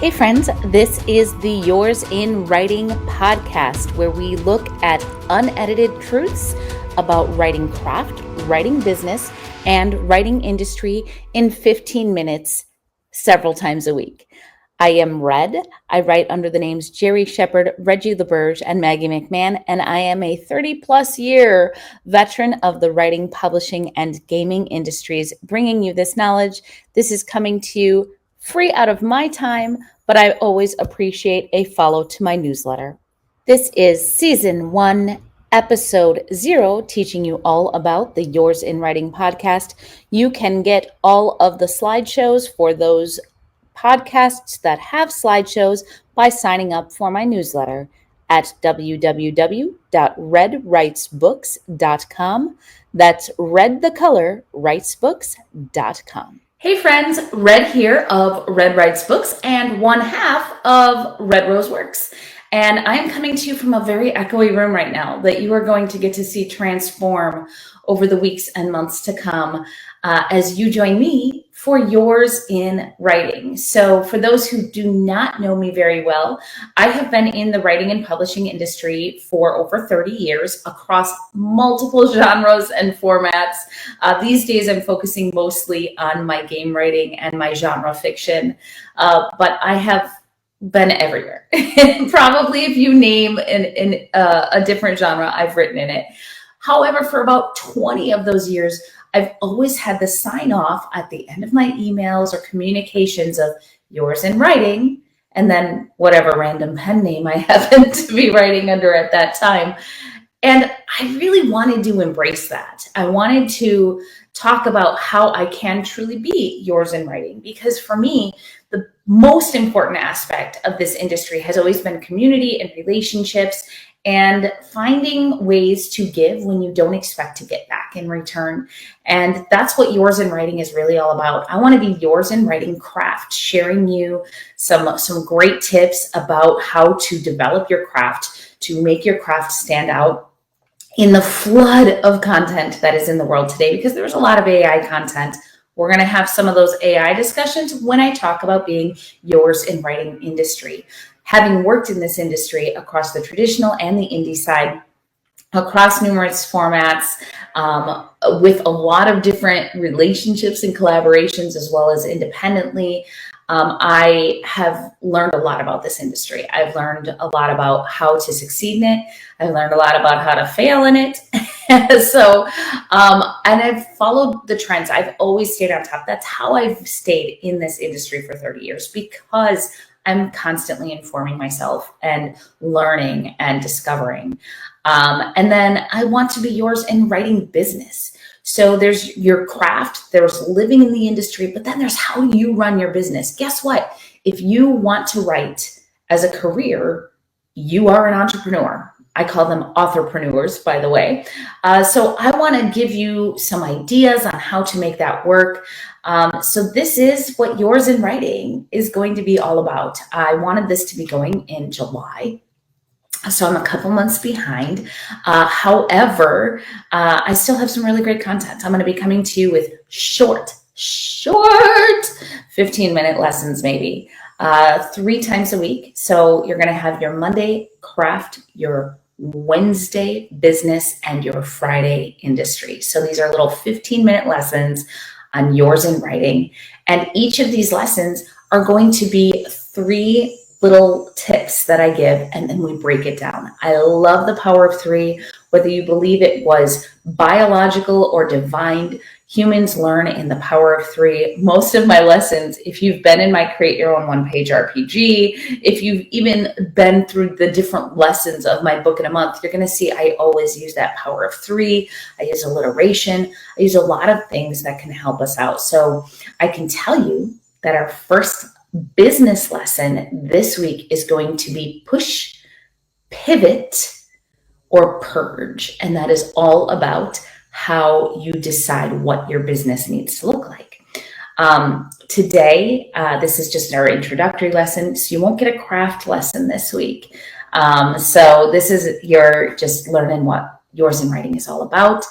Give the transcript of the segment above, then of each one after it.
Hey friends, this is the Yours in Writing podcast, where we look at unedited truths about writing craft, writing business, and writing industry in 15 minutes several times a week. I am Red. I write under the names Jerry Shepard, Reggie LaBerge, and Maggie McMahon, and I am a 30-plus year veteran of the writing, publishing, and gaming industries, bringing you this knowledge. This is coming to you free out of my time, but I always appreciate a follow to my newsletter. This is Season 1, Episode 0, teaching you all about the Yours in Writing podcast. You can get all of the slideshows for those podcasts that have slideshows by signing up for my newsletter at www.redwritesbooks.com. That's red the color, writesbooks.com. Hey friends, Red here of Red Writes Books and one half of Red Rose Works. And I am coming to you from a very echoey room right now that you are going to get to see transform over the weeks and months to come as you join me for Yours in Writing. So for those who do not know me very well, I have been in the writing and publishing industry for over 30 years across multiple genres and formats. These days, I'm focusing mostly on my game writing and my genre fiction, but I have been everywhere. Probably if you name a different genre, I've written in it. However, for about 20 of those years, I've always had the sign off at the end of my emails or communications of Yours in Writing, and then whatever random pen name I happened to be writing under at that time. And I really wanted to embrace that. I wanted to talk about how I can truly be yours in writing, because for me, the most important aspect of this industry has always been community and relationships and finding ways to give when you don't expect to get back in return. And that's what Yours in Writing is really all about. I want to be yours in writing craft, sharing you some great tips about how to develop your craft, to make your craft stand out in the flood of content that is in the world today, because there's a lot of AI content. We're going to have some of those AI discussions when I talk about being yours in writing industry. Having worked in this industry across the traditional and the indie side, across numerous formats, with a lot of different relationships and collaborations, as well as independently, I have learned a lot about this industry. I've learned a lot about how to succeed in it. I've learned a lot about how to fail in it. So, and I've followed the trends. I've always stayed on top. That's how I've stayed in this industry for 30 years, because I'm constantly informing myself and learning and discovering. And then I want to be yours in writing business. So there's your craft, there's living in the industry, but then there's how you run your business. Guess what? If you want to write as a career, you are an entrepreneur. I call them authorpreneurs, by the way. So I want to give you some ideas on how to make that work. So this is what Yours in Writing is going to be all about. I wanted this to be going in July, so I'm a couple months behind. However, I still have some really great content. I'm going to be coming to you with short 15-minute lessons, maybe 3 times a week. So you're going to have your Monday craft, your Wednesday business, and your Friday industry. So these are little 15-minute lessons on Yours in Writing. And each of these lessons are going to be 3 little tips that I give, and then we break it down. I love the power of 3, whether you believe it was biological or divine. Humans learn in the power of 3. Most of my lessons, if you've been in my Create Your Own One-Page RPG, if you've even been through the different lessons of my book in a month, you're going to see I always use that power of 3. I use alliteration. I use a lot of things that can help us out. So I can tell you that our first business lesson this week is going to be push, pivot, or purge. And that is all about how you decide what your business needs to look like. Today, this is just our introductory lesson, so you won't get a craft lesson this week. So this is your just learning what Yours in Writing is all about.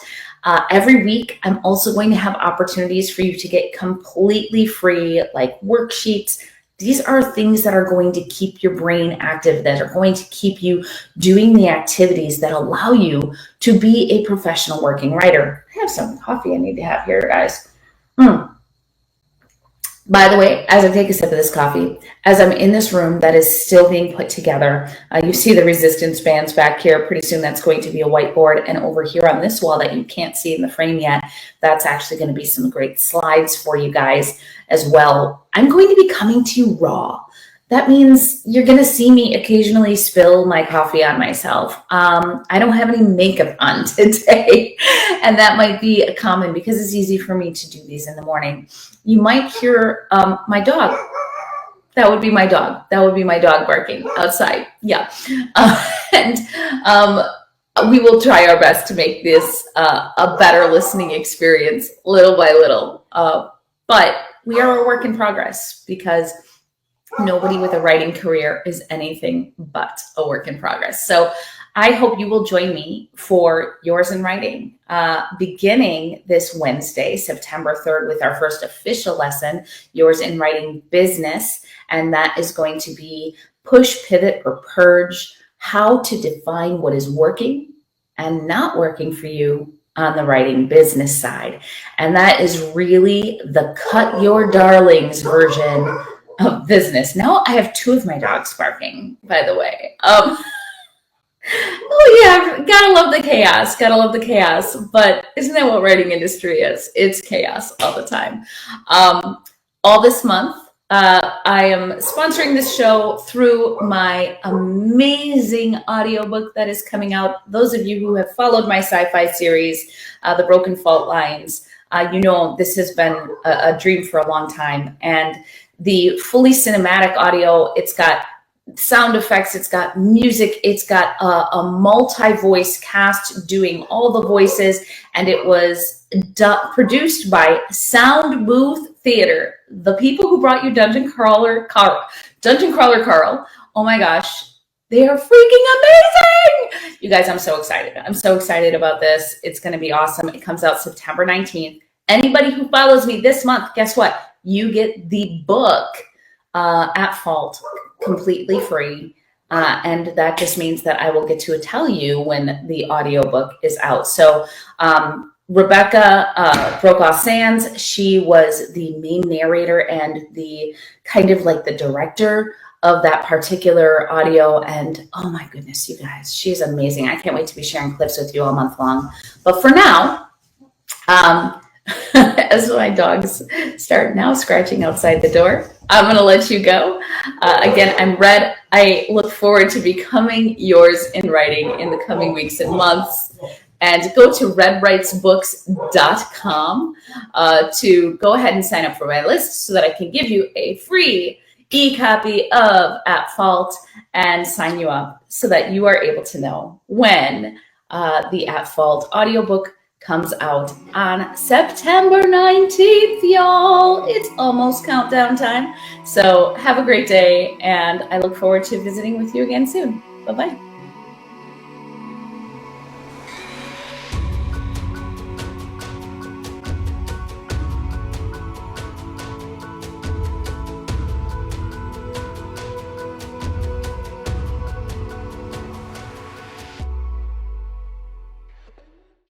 Every week, I'm also going to have opportunities for you to get completely free, like worksheets, These are things that are going to keep your brain active, that are going to keep you doing the activities that allow you to be a professional working writer. I have some coffee I need to have here, guys. By the way, as I take a sip of this coffee, as I'm in this room that is still being put together, you see the resistance bands back here. Pretty soon that's going to be a whiteboard. And over here on this wall that you can't see in the frame yet, that's actually going to be some great slides for you guys as well. I'm going to be coming to you raw. That means you're going to see me occasionally spill my coffee on myself. I don't have any makeup on today, and that might be common because it's easy for me to do these in the morning. You might hear my dog. That would be my dog. That would be my dog barking outside. Yeah. We will try our best to make this a better listening experience little by little. But we are a work in progress because nobody with a writing career is anything but a work in progress. So I hope you will join me for Yours in Writing, beginning this Wednesday, September 3rd, with our first official lesson, Yours in Writing Business. And that is going to be push, pivot, or purge, how to define what is working and not working for you on the writing business side. And that is really the cut your darlings version of business. Now I have two of my dogs barking, by the way. Oh yeah, gotta love the chaos. Gotta love the chaos. But isn't that what writing industry is? It's chaos all the time. All this month, I am sponsoring this show through my amazing audiobook that is coming out. Those of you who have followed my sci-fi series, The Broken Fault Lines, you know this has been a dream for a long time. And the fully cinematic audio, it's got sound effects, it's got music, it's got a multi-voice cast doing all the voices, and it was produced by Sound Booth Theater, the people who brought you Dungeon Crawler Carl. Oh my gosh, they are freaking amazing! You guys, I'm so excited. I'm so excited about this. It's going to be awesome. It comes out September 19th. Anybody who follows me this month, guess what? You get the book at fault completely free. And that just means that I will get to tell you when the audiobook is out. So Rebecca Brokaw-Sands, she was the main narrator and the kind of like the director of that particular audio. And oh my goodness, you guys, she's amazing. I can't wait to be sharing clips with you all month long. But for now, as my dogs start now scratching outside the door, I'm going to let you go. Again, I'm Red. I look forward to becoming yours in writing in the coming weeks and months. And go to redwritesbooks.com to go ahead and sign up for my list so that I can give you a free e-copy of At Fault and sign you up so that you are able to know when the At Fault audiobook comes out on September 19th, y'all. It's almost countdown time. So have a great day, and I look forward to visiting with you again soon. Bye-bye.